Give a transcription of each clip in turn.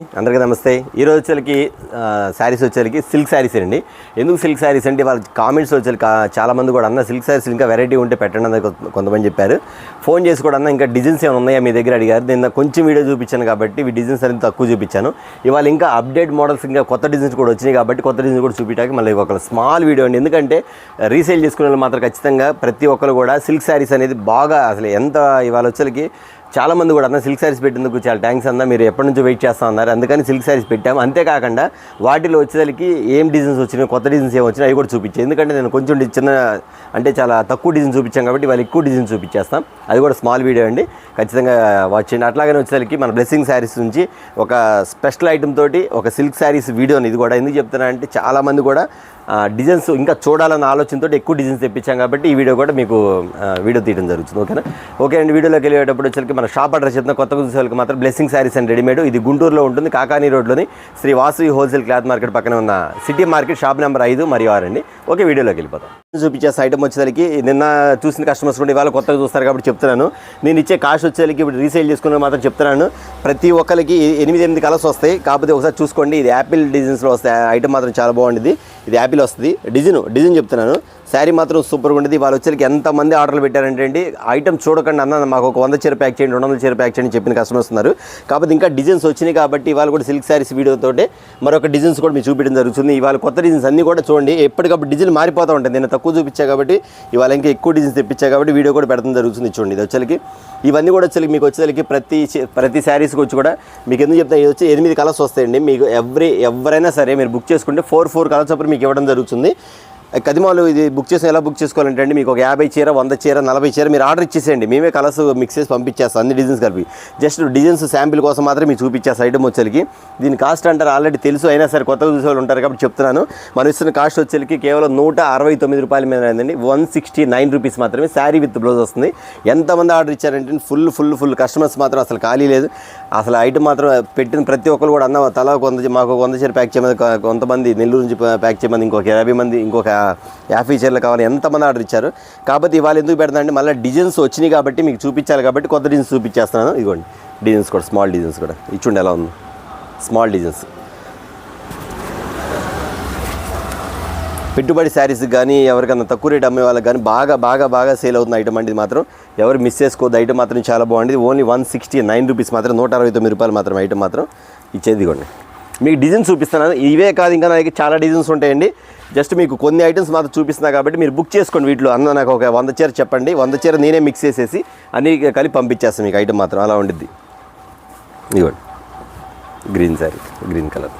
అందరికీ నమస్తే. ఈరోజు వచ్చేసరికి శారీస్ వచ్చేసరికి సిల్క్ శారీస్ అండి. ఎందుకు సిల్క్ శారీస్ అంటే వాళ్ళ కామెంట్స్ వచ్చేసరికి చాలామంది కూడా అన్న సిల్క్ శారీస్ ఇంకా వెరైటీ ఉంటే పెట్టండి అని కొంతమంది చెప్పారు. ఫోన్ చేసి కూడా అన్న ఇంకా డిజైన్స్ ఏమైనా ఉన్నాయా మీ దగ్గర అడిగారు. నేను కొంచెం వీడియో చూపించాను కాబట్టి ఈ డిజైన్స్ అనేది తక్కువ చూపించాను. ఇవాళ ఇంకా అప్డేట్ మోడల్స్ ఇంకా కొత్త డిజైన్స్ కూడా వచ్చినాయి కాబట్టి కొత్త డిజైన్స్ కూడా చూపించడానికి మళ్ళీ ఒక స్మాల్ వీడియో అండి. ఎందుకంటే రీసేల్ చేసుకునే వాళ్ళు మాత్రం ఖచ్చితంగా ప్రతి ఒక్కరు కూడా సిల్క్ శారీస్ అనేది బాగా అసలు ఎంత ఇవాళ వచ్చేసరికి చాలామంది కూడా అన్న సిల్క్ శారీస్ పెట్టేందుకు చాలా థ్యాంక్స్ అన్న, మీరు ఎప్పటి నుంచో వెయిట్ చేస్తా ఉన్నారు, అందుకని సిల్క్ శారీస్ పెట్టాము. అంతేకాకుండా వాటిలో వచ్చేసరికి ఏం డిజైన్స్ వచ్చినాయి, కొత్త డిజైన్స్ ఏమి వచ్చినాయి అవి కూడా చూపించాయి. ఎందుకంటే నేను కొంచెం చిన్న అంటే చాలా తక్కువ డిజైన్ చూపించాం కాబట్టి వాళ్ళు ఎక్కువ డిజైన్ చూపించేస్తాం. అది కూడా స్మాల్ వీడియో అండి, ఖచ్చితంగా వాచ్ చేయండి. అట్లాగనే వచ్చేసరికి మన బ్లెస్సింగ్ శారీస్ నుంచి ఒక స్పెషల్ ఐటమ్ తోటి ఒక సిల్క్ శారీస్ వీడియోని ఇది కూడా ఎందుకు చెప్తున్నా అంటే చాలామంది కూడా డిజైన్స్ ఇంకా చూడాలన్న ఆలోచనతో ఎక్కువ డిజైన్స్ తెప్పించాం కాబట్టి ఈ వీడియో కూడా మీకు వీడియో తీయడం జరుగుతుంది. ఓకేనా? ఓకే అండి. వీడియోలోకి వెళ్ళేటప్పుడు వచ్చేసరికి మన షాప్ అడ్రస్ చెప్తున్న కొత్తగా చూసే వాళ్ళకి మాత్రం బ్లెస్సింగ్ శారీస్ అండ్ రెడీమేడ్. ఇది గుంటూరులో ఉంటుంది, కాకానీ రోడ్లోని Sri Vasavi wholesale cloth market పక్కన ఉన్న సిటీ మార్కెట్ షాప్ నెంబర్ 5 మరియు 6 అండి. ఓకే, వీడియోలోకి వెళ్ళిపోతాం. చూపించేసిన ఐటమ్ వచ్చేసరికి నిన్న చూసిన కస్టమర్స్ కూడా ఇవాళ కొత్తగా చూస్తారు కాబట్టి చెప్తున్నాను. నేను ఇచ్చే కాస్ట్ వచ్చేసరికి ఇప్పుడు రీసేల్ చేసుకున్న మాత్రం చెప్తున్నాను. ప్రతి ఒక్కరికి 8 కలర్స్ వస్తాయి, కాకపోతే ఒకసారి చూసుకోండి. ఇది యాపిల్ డిజైన్స్లో వస్తాయి. ఐటమ్ మాత్రం చాలా బాగుంటుంది. ఇది యాపిల్ వస్తుంది. డిజైన్ చెప్తున్నాను. శారీ మాత్రం సూపర్గా ఉండేది. వాళ్ళు వచ్చేసరికి ఎంతమంది ఆర్డర్లు పెట్టారంటే అండి, ఐటమ్ చూడకండి అన్న మాకు ఒక 100 చీర ప్యాక్ చేయండి, 200 చీర ప్యాక్ చేయండి చెప్పిన కస్టమర్స్ ఉన్నారు. కాకపోతే ఇంకా డిజైన్స్ వచ్చినాయి కాబట్టి ఇవాళ కూడా సిల్క్ శారీస్ వీడియోతో మరొక డిజైన్స్ కూడా మీకు చూపించడం జరుగుతుంది. ఇవాళ కొత్త డిజైన్స్ అన్నీ కూడా చూడండి. ఎప్పటికప్పుడు డిజైన్ మారిపోతూ ఉంటాయి. నేను తక్కువ చూపించా కాబట్టి ఇవాళ ఇంకా ఎక్కువ డిజైన్స్ తెప్పించా కాబట్టి వీడియో కూడా పెడతాం జరుగుతుంది. చూడండి, ఇది వచ్చేసరికి ఇవన్నీ కూడా వచ్చేసరికి మీకు వచ్చేసరికి ప్రతి శారీస్కి వచ్చి కూడా మీకు ఎందుకు చెప్తాను, ఇది వచ్చి 8 కలర్స్ వస్తాయండి. మీకు ఎవరైనా సరే మీరు బుక్ చేసుకుంటే 4 కలర్స్ అప్పుడు మీకు ఇవ్వడం జరుగుతుంది. కదిమాలు ఇది బుక్ చేసి ఎలా బుక్ చేసుకోవాలంటే అండి, మీకు ఒక 50 చీర, 100 చీర, 40 చీర మీరు ఆర్డర్ ఇచ్చేసేయండి. మేమే కలర్స్ మిక్స్ చేసి పంపించేస్తాం, అన్ని డిజైన్స్ కలిపి. జస్ట్ డిజైన్స్ శాంపిల్ కోసం మాత్రమే మీకు చూపించేస్తాం ఐటమ్ వచ్చేసరికి. దీని కాస్ట్ అంటారు ఆల్రెడీ తెలుసు, అయినా సరే కొత్తగా చూసే వాళ్ళు ఉంటారు కాబట్టి చెప్తున్నాను. మనం ఇస్తున్న కాస్ట్ వచ్చేసరికి కేవలం 169 రూపాయల మీద అయిందండి. 169 రూపీస్ మాత్రమే. శారీ విత్ బ్లౌజ్ వస్తుంది. ఎంతమంది ఆర్డర్ ఇచ్చారంటే ఫుల్ కస్టమర్స్ మాత్రం అసలు ఖాళీ లేదు. అసలు ఐటమ్ మాత్రం పెట్టిన ప్రతి ఒక్కరు కూడా అన్న తలా మాకు 100 చీర ప్యాక్ చేయమని, కొంతమంది నెల్లూరు నుంచి ప్యాక్ చేయమని, ఇంకొక 50 మంది, ఇంకొక 50 చీరలు కావాలి, ఎంతమంది ఆర్డర్ ఇచ్చారు. కాబట్టి ఇవాళ ఎందుకు పెడతా అంటే మళ్ళీ డిజైన్స్ వచ్చినాయి కాబట్టి మీకు చూపించాలి కాబట్టి కొత్త డిజైన్స్ చూపించేస్తున్నాను. ఇదిగోండి డిజైన్స్ కూడా, స్మాల్ డిజైన్స్ కూడా ఇచ్చుండి ఎలా ఉంది. స్మాల్ డిజైన్స్ పెట్టుబడి శారీస్ కానీ ఎవరికన్నా తక్కువ రేట్ అమ్మే వాళ్ళకి కానీ బాగా సేల్ అవుతుంది ఐటమ్ అండి. ఇది మాత్రం ఎవరు మిస్ చేసుకోవద్దు. ఐటమ్ మాత్రం చాలా బాగుంది. ఓన్లీ 169 రూపీస్ మాత్రం, 169 రూపాయలు మాత్రం ఐటమ్ మాత్రం ఇచ్చేది. ఇదిగోండి మీకు డిజైన్స్ చూపిస్తున్నాను. ఇవే కాదు, ఇంకా నాకు చాలా డిజైన్స్ ఉంటాయండి. జస్ట్ మీకు కొన్ని ఐటమ్స్ మాత్రం చూపిస్తున్నా కాబట్టి మీరు బుక్ చేసుకోండి. వీటిలో అన్న నాకు ఒక 100 చీర చెప్పండి, 100 చీర నేనే మిక్స్ చేసేసి అన్నీ కలిపి పంపించేస్తాను మీకు. ఐటమ్ మాత్రం అలా ఉండిద్ది. ఇదిగోండి గ్రీన్ శారీ, గ్రీన్ కలర్,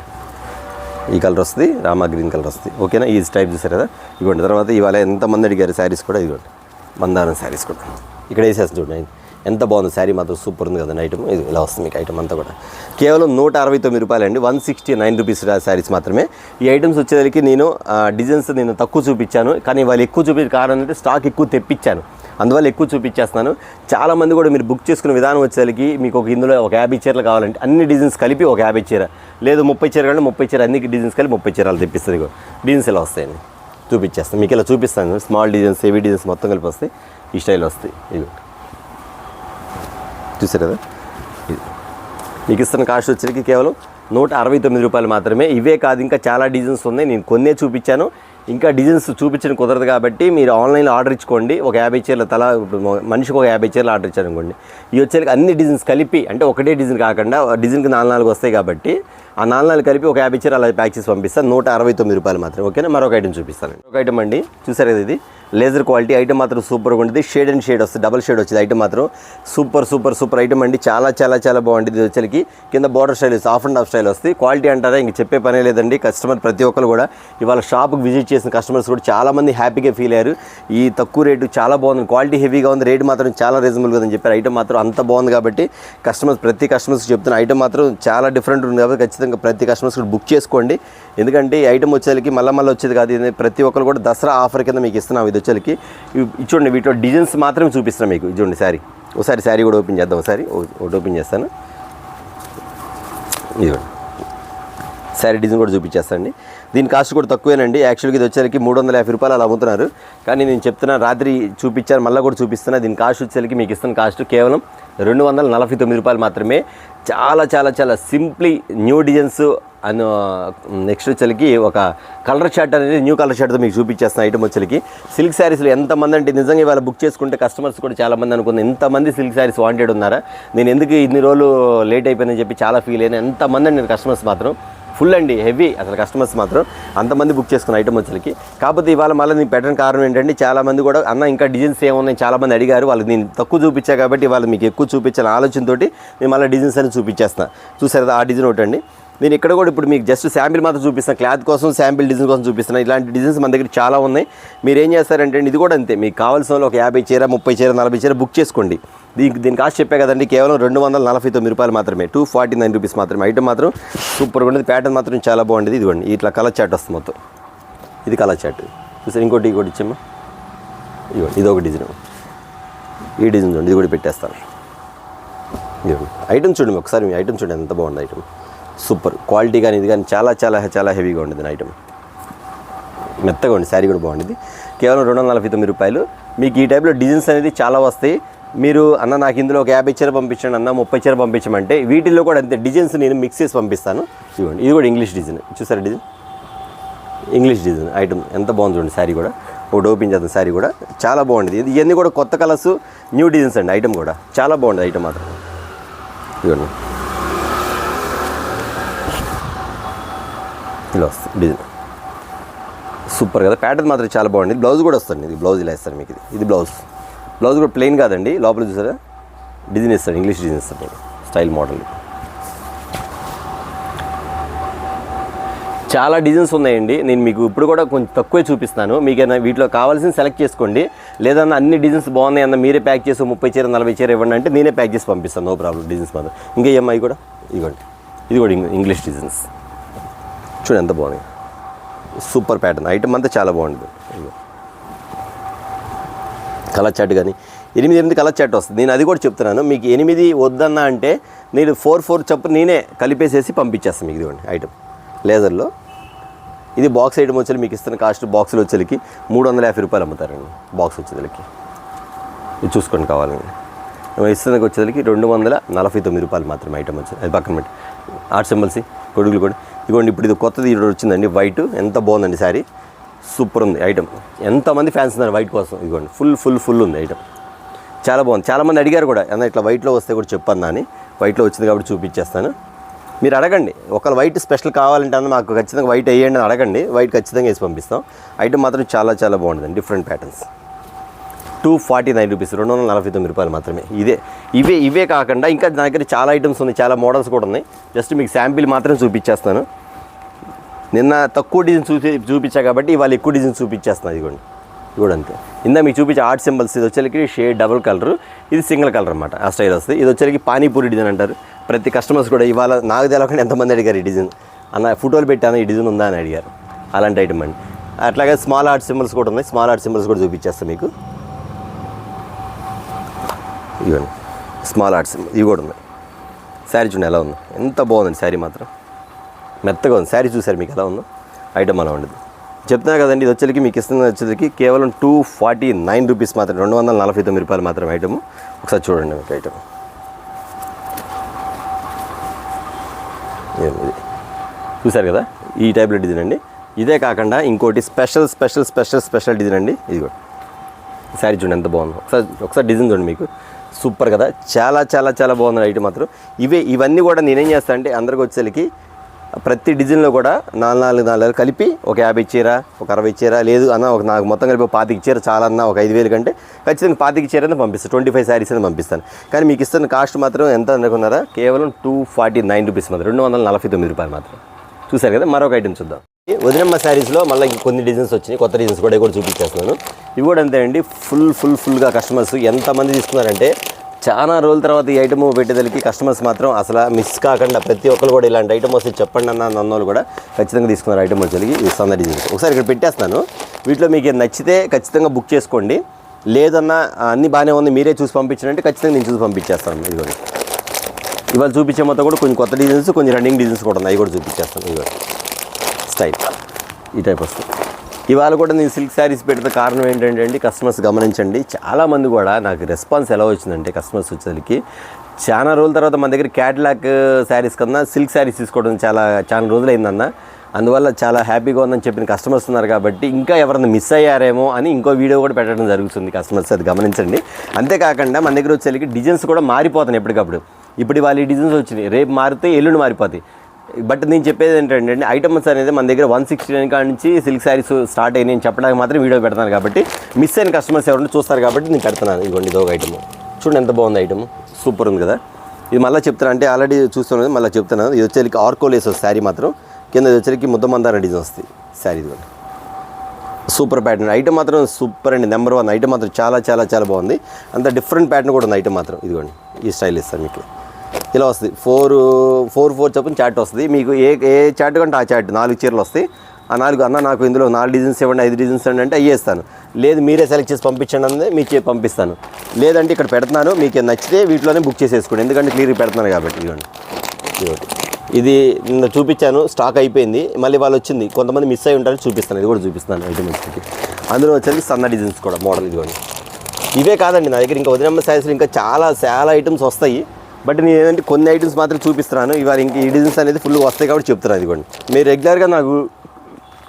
ఈ కలర్ వస్తుంది, రామా గ్రీన్ కలర్ వస్తుంది. ఓకేనా? ఈ టైప్ చూసారు కదా. ఇదిగోండి తర్వాత ఇవాళ ఎంతమంది అడిగారు శారీస్ కూడా. ఇదిగోండి మందారం శారీస్ కూడా ఇక్కడ వేసేస్తుంది చూడండి. ఎంత బాగుంది శారీ మాత్రం, సూపర్ ఉంది కదండి ఐటమ్. ఇది ఇలా వస్తుంది మీకు ఐటమ్ అంతా కూడా. కేవలం 169 రూపాయలు అండి. 169 రూపీస్ శారీస్ మాత్రమే. ఈ ఐటమ్స్ వచ్చేసరికి నేను డిజైన్స్ తక్కువ చూపించాను, కానీ వాళ్ళు ఎక్కువ చూపించే కారణం అంటే స్టాక్ ఎక్కువ తెప్పించాను, అందువల్ల ఎక్కువ చూపించేస్తున్నాను. చాలామంది కూడా మీరు బుక్ చేసుకునే విధానం వచ్చేసరికి మీకు ఇందులో ఒక 50 చీరలు కావాలంటే అన్ని డిజైన్స్ కలిపి ఒక 50 చీర, లేదు 30 చీర కంటే 30 చీర, అన్ని డిజైన్స్ కలిపి 30 చీరలు తెప్పిస్తుంది. డిజైన్స్ ఇలా వస్తాయండి, చూపించేస్తాను మీకు. ఇలా చూపిస్తాను. స్మాల్ డిజైన్స్, హెవీ డిజైన్స్ మొత్తం కలిపి వస్తాయి. ఈ స్టైల్ వస్తాయి. ఇది చూసారు కదా. ఇది మీకు ఇస్తున్న కాస్ట్ వచ్చేసరికి కేవలం 169 రూపాయలు మాత్రమే. ఇవే కాదు, ఇంకా చాలా డిజైన్స్ ఉన్నాయి. నేను కొన్నే చూపించాను, ఇంకా డిజైన్స్ చూపించడం కుదరదు కాబట్టి మీరు ఆన్లైన్లో ఆర్డర్ ఇచ్చుకోండి. ఒక 50 చీరలు మనిషికి ఒక 50 చీరలు ఆర్డర్ ఇచ్చారు అనుకోండి. ఇవి వచ్చేసరికి అన్ని డిజైన్స్ కలిపి, అంటే ఒకటే డిజైన్ కాకుండా డిజైన్కి 4 వస్తాయి కాబట్టి ఆ 4 కలిపి ఒక 50 చీరలు అలా ప్యాక్ చేసి పంపిస్తాను. 169 రూపాయలు మాత్రం. ఓకేనా? మరొక ఐటమ్ చూపిస్తాను. ఒక ఐటమ్ అండి, చూసారు కదా, ఇది లేజర్ క్వాలిటీ ఐటమ్ మాత్రం సూపర్గా ఉంటుంది. షేడ్ అండ్ షేడ్ వస్తుంది, డబల్ షేడ్ వచ్చింది ఐటమ్ మాత్రం. సూపర్ ఐటమ్ అండి. చాలా బాగుంటుంది. ఇది వచ్చేసరికి కింద బార్డర్ స్టైల్ వస్తుంది, ఆఫ్ అండ్ ఆఫ్ స్టైల్ వస్తుంది. క్వాలిటీ అంటారా ఇంక చెప్పే పనే లేదండి. కస్టమర్ ప్రతి ఒక్కరు కూడా ఇవాళ షాప్కి విజిట్ చేసిన కస్టమర్స్ కూడా చాలామంది హ్యాపీగా ఫీల్ అయ్యారు. ఈ తక్కువ రేటు చాలా బాగుంది, క్వాలిటీ హెవీగా ఉంది, రేట్ మాత్రం చాలా రీజనబుల్గా ఉందని చెప్పారు. ఐటమ్ మాత్రం అంత బాగుంది కాబట్టి ప్రతి కస్టమర్స్ చెప్తున్న ఐటమ్ మాత్రం చాలా డిఫరెంట్ ఉంది కాబట్టి ఖచ్చితంగా ప్రతి కస్టమర్స్ కూడా బుక్ చేసుకోండి. ఎందుకంటే ఈ ఐటమ్ వచ్చేసరికి మళ్ళీ వచ్చేది కాదు. ఇది ప్రతి ఒక్కరు కూడా దసరా ఆఫర్ కింద మీకు ఇస్తున్నాం. ఇది వచ్చేసరికి చూడండి, వీటిలో డిజైన్స్ మాత్రమే చూపిస్తున్నాం మీకు. చూడండి శారీ, ఒకసారి శారీ కూడా ఓపెన్ చేద్దాం. ఒకసారి ఓపెన్ చేస్తాను. ఇదిగోండి శారీ డిజైన్ కూడా చూపించేస్తాండి. దీని కాస్ట్ కూడా తక్కువేనండి. యాక్చువల్గా ఇది వచ్చేసరికి 350 రూపాయలు అలా అమ్ముతున్నారు, కానీ నేను చెప్తున్నా రాత్రి చూపించాను, మళ్ళీ కూడా చూపిస్తున్నా. దీని కాస్ట్ వచ్చేసరికి మీకు ఇస్తున్న కాస్ట్ కేవలం 249 రూపాయలు మాత్రమే. చాలా చాలా చాలా simply new designs and next వచ్చేసరికి ఒక కలర్ షర్ట్ అనేది న్యూ కలర్ షర్ట్తో మీకు చూపించేస్తున్న ఐటమ్ వచ్చేసరికి సిల్క్ శారీస్లో ఎంతమంది అంటే నిజంగా ఇవాళ బుక్ చేసుకుంటే కస్టమర్స్ కూడా చాలామంది అనుకున్నారు ఎంతమంది సిల్క్ శారీస్ వాంటెడ్ ఉన్నారా, నేను ఎందుకు ఇన్ని రోజులు లేట్ అయిపోయిందని చెప్పి చాలా ఫీల్ అయినా. ఎంతమంది అండి కస్టమర్స్ మాత్రం ఫుల్ అండి, హెవీ అసలు కస్టమర్స్ మాత్రం అంతమంది బుక్ చేసుకున్న ఐటమ్ వచ్చేసరికి. కాకపోతే ఇవాళ మళ్ళీ నేను పెట్టడానికి కారణం ఏంటంటే చాలామంది కూడా అన్న ఇంకా డిజైన్స్ ఏమున్నాయి చాలామంది అడిగారు, వాళ్ళకి నేను తక్కువ చూపించా కాబట్టి వాళ్ళు మీకు ఎక్కువ చూపించాలని ఆలోచనతోటి నేను మళ్ళీ డిజైన్స్ అని చూపించేస్తాను. చూసారు ఆ డిజైన్ ఒకటి అండి. నేను ఇక్కడ కూడా ఇప్పుడు మీకు జస్ట్ శాంపిల్ మాత్రం చూపిస్తాను, క్లాత్ కోసం శాంపిల్ డిజైన్ కోసం చూపిస్తున్నాను. ఇలాంటి డిజైన్స్ మన దగ్గర చాలా ఉన్నాయి. మీరు ఏం చేస్తారంటే ఇది కూడా అంతే, మీకు కావాల్సిన వాళ్ళు ఒక 50 చీర 30 చీర 40 చీర బుక్ చేసుకోండి. దీని కాస్ట్ చెప్పే కదండి, కేవలం 249 రూపాయలు మాత్రమే, 249 రూపీస్ మాత్రమే. ఐటమ్ మాత్రం సూపర్గా ఉండేది, ప్యాటర్న్ మాత్రం చాలా బాగుండేది. ఇదిగోండి ఇట్లా కలర్ చాట్ వస్తుంది మొత్తం, ఇది కలర్ చాట్ చూసారు. ఇంకోటి ఇచ్చామా, ఇదిగోండి ఇది ఒక డిజైన్, ఈ డిజైన్ చూడండి, ఇది కూడా పెట్టేస్తాను. ఇదిగోండి ఐటమ్ చూడండి ఒకసారి, మీ ఐటమ్ చూడండి ఎంత బాగుంది ఐటమ్, సూపర్ క్వాలిటీ కానీ ఇది కానీ చాలా చాలా చాలా హెవీగా ఉండేది ఐటమ్, మెత్తగా ఉంది. శారీ కూడా బాగుండేది, కేవలం 249 రూపాయలు. మీకు ఈ టైప్లో డిజైన్స్ అనేది చాలా వస్తాయి. మీరు అన్న నాకు ఇందులో ఒక 50 చీర పంపించండి అన్న 30 చీర పంపించమంటే వీటిల్లో కూడా అంతే డిజైన్స్ నేను మిక్స్ చేసి పంపిస్తాను. ఇవ్వండి ఇది కూడా ఇంగ్లీష్ డిజైన్, చూసారా డిజైన్, ఇంగ్లీష్ డిజైన్ ఐటమ్ ఎంత బాగుంది చూడండి. శారీ కూడా ఒకటి ఓపెన్ చేద్దాం, శారీ కూడా చాలా బాగుండేది. ఇవన్నీ కూడా కొత్త కలర్స్ న్యూ డిజైన్స్ అండి. ఐటమ్ కూడా చాలా బాగుంది ఐటమ్ మాత్రం. ఇవ్వండి ఇలా వస్తుంది డిజైన్, సూపర్ కదా, ప్యాటర్న్ మాత్రం చాలా బాగుంది. బ్లౌజ్ కూడా వస్తుంది, ఇది బ్లౌజ్ ఇలా ఇస్తారు మీకు, ఇది బ్లౌజ్ కూడా ప్లెయిన్ కాదండి, లోపల చూసారా డిజైన్ ఇస్తాడు, ఇంగ్లీష్ డిజైన్ ఇస్తాడు స్టైల్ మోడల్. చాలా డిజైన్స్ ఉన్నాయండి, నేను మీకు ఇప్పుడు కూడా కొంచెం తక్కువే చూపిస్తాను. మీకైనా వీటిలో కావాల్సింది సెలెక్ట్ చేసుకోండి, లేదన్నా అన్ని డిజైన్స్ బాగున్నాయి అన్న మీరే ప్యాక్ చేసి 30 చీర 40 చీర ఇవ్వండి అంటే నేనే ప్యాక్ చేసి పంపిస్తాను, నో ప్రాబ్లం. డిజైన్స్ మాత్రం ఇంకా ఏమై కూడా ఇవ్వండి, ఇది కూడా ఇంగ్లీష్ డిజైన్స్ చూడండి ఎంత బాగుంది, సూపర్ ప్యాటర్న్ ఐటమ్ అంతా చాలా బాగుంటుంది. కలర్ చాట్ కానీ 8 కలర్ చాట్ వస్తుంది. నేను అది కూడా చెప్తున్నాను, మీకు 8 వద్దన్నా అంటే నేను 4 చొప్పున నేనే కలిపేసేసి పంపించేస్తాను మీకు. ఇదిగోండి ఐటమ్ లేజర్లో, ఇది బాక్స్ ఐటమ్ వచ్చేది మీకు ఇస్తున్న కాస్ట్ బాక్సులు వచ్చేకి 350 రూపాయలు అమ్ముతారండి బాక్స్ వచ్చేదానికి. ఇది చూసుకోండి కావాలండి. ఇస్తున్నకి వచ్చేదానికి 249 రూపాయలు మాత్రమే ఐటమ్ వచ్చేది. అది పక్కన పెట్టి ఆర్ట్ సింబల్స్ కొడుకులు కూడా ఇదిగోండి. ఇప్పుడు ఇది కొత్తది వచ్చిందండి వైట్, ఎంత బాగుందండి శారీ, సూపర్ ఉంది ఐటమ్. ఎంతమంది ఫ్యాన్స్ ఉన్నారు వైట్ కోసం, ఇదిగోండి ఫుల్ ఉంది ఐటమ్, చాలా బాగుంది. చాలామంది అడిగారు కూడా అన్న ఇట్లా వైట్లో వస్తే కూడా చెప్పన్నా అని, వైట్లో వచ్చింది కాబట్టి చూపించేస్తాను. మీరు అడగండి, ఒకవేళ వైట్ స్పెషల్ కావాలంటే అన్న మాకు ఖచ్చితంగా వైట్ వేయండి అని అడగండి, వైట్ ఖచ్చితంగా వేసి పంపిస్తాం. ఐటమ్ మాత్రం చాలా చాలా బాగుంటుంది, డిఫరెంట్ ప్యాటర్న్స్. 249 రూపీస్, 249 రూపాయలు మాత్రమే. ఇవే కాకుండా ఇంకా నా దగ్గర చాలా ఐటమ్స్ ఉన్నాయి, చాలా మోడల్స్ కూడా ఉన్నాయి. జస్ట్ మీకు శాంపిల్ మాత్రం చూపించేస్తాను. నిన్న తక్కువ డిజైన్ చూపించా కాబట్టి ఇవాళ ఎక్కువ డిజైన్ చూపించేస్తున్నాను. ఇది కూడా అంతే. ఇందా మీకు చూపించే ఆర్ట్ సింబల్స్, ఇది వచ్చేకి షేడ్ డబుల్ కలర్, ఇది సింగిల్ కలర్ అనమాట, ఆ స్టైల్ వస్తుంది. ఇది వచ్చేకి పానీపూరి డిజైన్ అంటారు. ప్రతి కస్టమర్స్ కూడా ఇవాళ నాకు తెలవకుండా ఎంతమంది అడిగారు ఈ డిజైన్ అన్న, ఫోటోలు పెట్టాను ఈ డిజైన్ ఉందా అని అడిగారు. అలాంటి ఐటమ్ అండి. అట్లాగే స్మాల్ ఆర్ట్ సింబల్స్ కూడా ఉన్నాయి, స్మాల్ ఆర్ట్ సింబల్స్ కూడా చూపించేస్తాను మీకు. ఇవన్నీ స్మాల్ ఆర్ట్ సింబల్ ఇవి కూడా ఉన్నాయి. శారీ చూడండి ఎలా ఉంది, ఎంత బాగుందండి శారీ మాత్రం, మెత్తగా ఉంది శారీ. చూసారు మీకు ఎలా ఉందో, ఐటమ్ అలా ఉండదు. చెప్తున్నా కదండి, ఇది వచ్చేకి మీకు ఇస్తున్న వచ్చేకి కేవలం 249 రూపీస్ మాత్రం, 249 రూపాయలు మాత్రం ఐటమ్. ఒకసారి చూడండి మీకు ఐటమ్ ఇది చూసారు కదా, ఈ టైప్లో డిజైన్ అండి. ఇదే కాకుండా ఇంకోటి స్పెషల్ డిజైన్ అండి. ఇది కూడా శారీ చూడండి ఎంత బాగుందో, ఒకసారి డిజైన్ చూడండి మీకు, సూపర్ కదా, చాలా చాలా చాలా బాగుంది ఐటమ్ మాత్రం. ఇవన్నీ కూడా నేనేం చేస్తాను అంటే అందరికి వచ్చేకి ప్రతి డిజైన్లో కూడా 4 కలిపి ఒక 50 చీర, ఒక 60 చీర, లేదు అన్న ఒక నాకు మొత్తం కలిపి 25 చీర చాలా అన్న, ఒక 5,000 కంటే ఖచ్చితంగా 25 చీర పంపిస్తాను, 25 శారీస్ అని పంపిస్తాను. కానీ మీకు ఇస్తున్న కాస్ట్ మాత్రం ఎంత అనుకున్నారా, కేవలం 249 రూపీస్ మాత్రం, 249 రూపాయలు మాత్రం. చూసారు కదా, మరొక ఐటమ్ చూద్దాం. వదినమ్మ శారీస్లో మళ్ళీ కొన్ని డిజైన్స్ వచ్చినాయి, కొత్త డిజైన్స్ కూడా చూపించేస్తున్నాను. ఇవి కూడా అంతే అండి, ఫుల్గా కస్టమర్స్ ఎంతమంది తీసుకున్నారంటే చాలా రోజుల తర్వాత ఈ ఐటమ్ పెట్టేదానికి కస్టమర్స్ మాత్రం అసలు మిస్ కాకుండా ప్రతి ఒక్కరు కూడా ఇలాంటి ఐటమ్ వస్తే చెప్పండి అన్నోళ్ళు కూడా ఖచ్చితంగా తీసుకున్నారు. ఐటమ్ వచ్చేకి ఈ సన్న డిజైన్స్ ఒకసారి ఇక్కడ పెట్టేస్తాను. వీటిలో మీకు నచ్చితే ఖచ్చితంగా బుక్ చేసుకోండి, లేదన్నా అన్నీ బాగానే ఉంది మీరే చూసి పంపించారంటే ఖచ్చితంగా నేను చూసి పంపించేస్తాను. ఇదిగోండి ఇవాళ చూపించే మొత్తం కూడా కొన్ని కొత్త డిజైన్స్, కొన్ని రన్నింగ్ డిజైన్స్ కూడా ఉన్నాయి, అవి కూడా చూపించేస్తాను. ఇదిగో స్టైల్ ఈ టైప్ వస్తుంది. ఇవాళ కూడా నేను సిల్క్ శారీస్ పెట్టిన కారణం ఏంటంటే అండి, కస్టమర్స్ గమనించండి, చాలామంది కూడా నాకు రెస్పాన్స్ ఎలా వచ్చిందంటే కస్టమర్స్ వచ్చేసరికి చాలా రోజుల తర్వాత మన దగ్గర క్యాటలాగ్ శారీస్ కన్నా సిల్క్ శారీస్ తీసుకోవడం చాలా రోజులు అయిందన్న, అందువల్ల చాలా హ్యాపీగా ఉందని చెప్పిన కస్టమర్స్ ఉన్నారు. కాబట్టి ఇంకా ఎవరైనా మిస్ అయ్యారేమో అని ఇంకో వీడియో కూడా పెట్టడం జరుగుతుంది. కస్టమర్స్ అది గమనించండి. అంతేకాకుండా మన దగ్గర వచ్చేసరికి డిజైన్స్ కూడా మారిపోతున్నాయి ఎప్పటికప్పుడు. ఇప్పుడు వాళ్ళు ఈ డిజైన్స్ వచ్చినాయి, రేపు మారితే ఎల్లుండి మారిపోతాయి. బట్ నేను చెప్పేది ఏంటంటే ఐటమ్స్ అనేది మన దగ్గర 169 కాడ నుంచి సిల్క్ శారీస్ స్టార్ట్ అయినాయి నేను చెప్పడానికి మాత్రం వీడియో పెడతాను. కాబట్టి మిస్ అయిన కస్టమర్స్ ఎవరైనా చూస్తారు కాబట్టి నేను పెడుతున్నాను. ఇదిగోండి ఇదొక ఐటమ్, చూడండి ఎంత బాగుంది ఐటమ్, సూపర్ ఉంది కదా. ఇది మళ్ళీ చెప్తాను, అంటే ఆల్రెడీ చూస్తున్నది మళ్ళీ చెప్తున్నాను. ఇది వచ్చేసరికి ఆర్కోలేస్ వస్తుంది శారీ మాత్రం, కింద వచ్చేసరికి ముద్దమందార డిజైన్ వస్తుంది శారీ. ఇదిగోండి సూపర్ ప్యాటర్న్ ఐటమ్ మాత్రం సూపర్ అండి, నెంబర్ 1 ఐటమ్ మాత్రం చాలా బాగుంది. అంత డిఫరెంట్ ప్యాటర్న్ కూడా ఉంది ఐటమ్ మాత్రం. ఇదిగోండి ఈ స్టైల్ ఇస్తాను మీకు, ఇలా వస్తుంది 4 చొప్పున చార్ట్ వస్తుంది మీకు. ఏ చార్ట్ కంటే ఆ చార్ట్ 4 చీరలు వస్తాయి. ఆ 4 అన్న నాకు ఇందులో 4 డిజైన్స్ ఇవ్వండి, 5 డిజైన్స్ ఇవ్వండి అంటే అయ్యేస్తాను. లేదు మీరే సెలెక్ట్ చేసి పంపించండి అంటే మీకు పంపిస్తాను. లేదంటే ఇక్కడ పెడుతున్నాను, మీకు నచ్చితే వీటిలోనే బుక్ చేసేసుకోండి, ఎందుకంటే క్లియర్గా పెడుతున్నాను కాబట్టి. ఇదిగోండి ఇది నిన్న చూపించాను, స్టాక్ అయిపోయింది, మళ్ళీ వాళ్ళు వచ్చింది, కొంతమంది మిస్ అయి ఉంటారని చూపిస్తాను. ఇది కూడా చూపిస్తాను ఐటమ్ వచ్చి. అందులో వచ్చేసి సన్న డిజైన్స్ కూడా మోడల్. ఇదిగోండి ఇవే కాదండి నా దగ్గర ఇంకా వదినమ్మ శారీస్లో ఇంకా చాలా ఐటమ్స్ వస్తాయి. బట్ నేను ఏంటంటే కొన్ని ఐటమ్స్ మాత్రం చూపిస్తున్నాను. ఇవాళ ఇంక ఈ డిజైన్స్ అనేది ఫుల్ వస్తాయి కాబట్టి చెప్తున్నాను. ఇదిగోండి మీరు రెగ్యులర్గా నాకు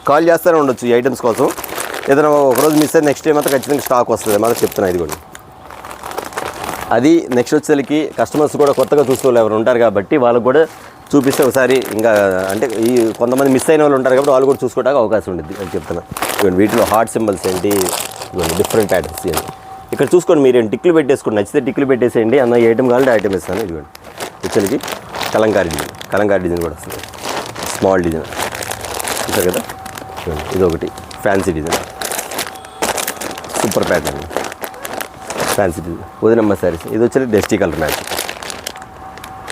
కాల్ చేస్తూనే ఉండొచ్చు ఈ ఐటమ్స్ కోసం. ఏదైనా ఒకరోజు మిస్ అయితే నెక్స్ట్ టైం అంతా ఖచ్చితంగా స్టాక్ వస్తుంది మాత్రం చెప్తున్నాను. ఇదిగోండి అది నెక్స్ట్ వచ్చేసరికి కస్టమర్స్ కూడా కొత్తగా చూసుకోవాలి ఎవరు ఉంటారు కాబట్టి వాళ్ళకు కూడా చూపిస్తే ఒకసారి. ఇంకా అంటే ఈ కొంతమంది మిస్ అయిన వాళ్ళు ఉంటారు కాబట్టి వాళ్ళు కూడా చూసుకోవడానికి అవకాశం ఉంటుంది అని చెప్తున్నాను. ఇదిగోండి వీటిలో హార్ట్ సింబల్స్ ఏంటి, ఇదిగోండి డిఫరెంట్ ప్యాటర్న్స్ ఏంటి ఇక్కడ చూసుకోండి. మీరు టిక్లు పెట్టేసుకోండి, నచ్చితే టిక్లు పెట్టేసేయండి. అన్న ఏ ఐటమ్ కావాలంటే ఐటమ్ ఇస్తాను. ఇదిగోండి వచ్చేసరికి కలంకారీ డిజైన్ కూడా వస్తుంది, స్మాల్ డిజైన్ చూసారు కదా. ఇది ఒకటి fancy design, super pattern fancy design Vadinamma sarees. ఇది వచ్చేసి డస్టీ కలర్ మ్యాచ్.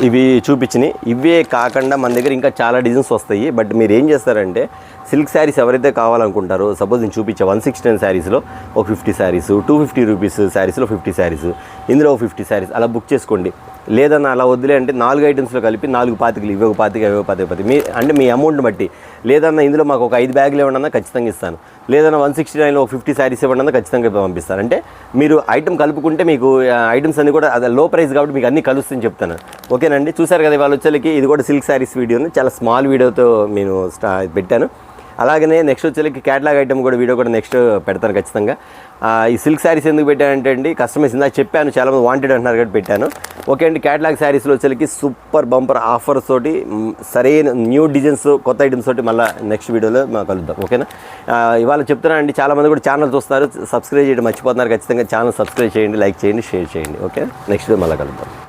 ఇవి చూపించినాయి. ఇవే కాకుండా మన దగ్గర ఇంకా చాలా డిజైన్స్ వస్తాయి. బట్ మీరు ఏం చేస్తారంటే సిల్క్ శారీస్ ఎవరైతే కావాలనుకుంటారో, సపోజ్ నేను చూపించే 169 శారీస్లో ఒక 50 శారీస్, 250 రూపీస్ శారీస్లో 50 శారీస్, ఇందులో 50 శారీస్ అలా బుక్ చేసుకోండి. లేదన్నా అలా వద్దులే అంటే 4 ఐటమ్స్లో కలిపి 4 పాతికలు, ఇవి ఒక పాతిక మీ అంటే మీ అమౌంట్ బట్టి. లేదన్నా ఇందులో మాకు ఒక 5 బ్యాగులు ఇవ్వండి ఖచ్చితంగా ఇస్తాను. లేదన్నా 169లో ఒక 50 శారీస్ ఇవ్వండి ఖచ్చితంగా పంపిస్తాను. అంటే మీరు ఐటమ్ కలుపుకుంటే మీకు ఐటమ్స్ అన్నీ కూడా అది లో ప్రైస్ కాబట్టి మీకు అన్నీ కలుస్తుందని చెప్తాను. ఓకేనండి, చూసారు కదా వాళ్ళు వచ్చేకి. ఇది కూడా సిల్క్ శారీస్ వీడియోని చాలా స్మాల్ వీడియోతో నేను పెట్టాను. అలాగనే నెక్స్ట్ వచ్చేకి క్యాటలాగ్ ఐటమ్ కూడా వీడియో కూడా నెక్స్ట్ పెడతాను ఖచ్చితంగా. ఈ సిల్క్ శారీస్ ఎందుకు పెట్టానంటే అండి, కస్టమర్స్ ఇందాక చెప్పాను చాలామంది వాంటెడ్ అంటున్నారు కాబట్టి పెట్టాను. ఓకే అండి, క్యాటలాగ్ శారీస్లో వచ్చేకి సూపర్ బంపర్ ఆఫర్స్ తోటి సరైన న్యూ డిజైన్స్ కొత్త ఐటమ్స్ తోటి మళ్ళీ నెక్స్ట్ వీడియోలో కలుద్దాం. ఓకేనా, ఇవాళ చెప్తున్నాను అండి, చాలామంది కూడా ఛానల్ చూస్తున్నారు, సబ్స్క్రైబ్ చేయడం మర్చిపోతున్నారు. ఖచ్చితంగా ఛానల్ సబ్స్క్రైబ్ చేయండి, లైక్ చేయండి, షేర్ చేయండి. ఓకే, నెక్స్ట్ మళ్ళీ కలుద్దాం.